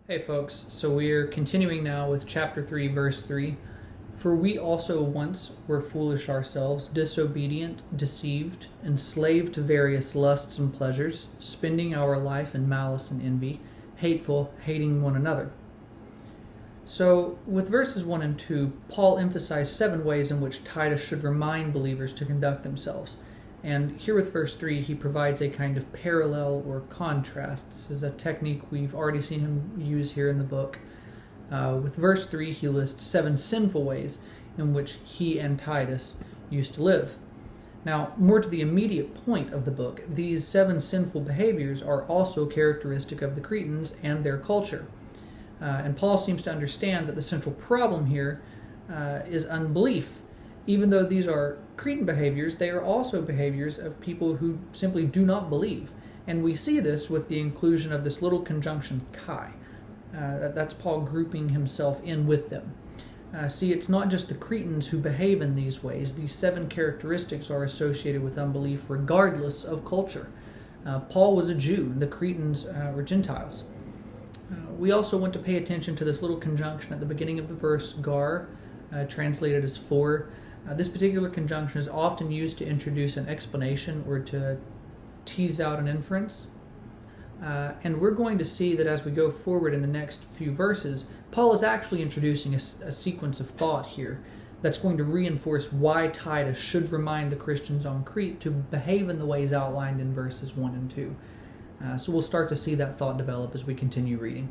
Hey folks, so we're continuing now with chapter 3, verse 3. For we also once were foolish ourselves, disobedient, deceived, enslaved to various lusts and pleasures, spending our life in malice and envy, hateful, hating one another. So, with verses 1 and 2, Paul emphasized 7 ways in which Titus should remind believers to conduct themselves. And here with verse 3, he provides a kind of parallel or contrast. This is a technique we've already seen him use here in the book. With verse 3, he lists 7 sinful ways in which he and Titus used to live. Now, more to the immediate point of the book, these 7 sinful behaviors are also characteristic of the Cretans and their culture. And Paul seems to understand that the central problem here is unbelief. Even though these are Cretan behaviors, they are also behaviors of people who simply do not believe. And we see this with the inclusion of this little conjunction, kai. That's Paul grouping himself in with them. See, it's not just the Cretans who behave in these ways. These 7 characteristics are associated with unbelief regardless of culture. Paul was a Jew, the Cretans were Gentiles. We also want to pay attention to this little conjunction at the beginning of the verse, gar, translated as for. This particular conjunction is often used to introduce an explanation or to tease out an inference. And we're going to see that as we go forward in the next few verses, Paul is actually introducing a sequence of thought here that's going to reinforce why Titus should remind the Christians on Crete to behave in the ways outlined in verses 1 and 2. So we'll start to see that thought develop as we continue reading.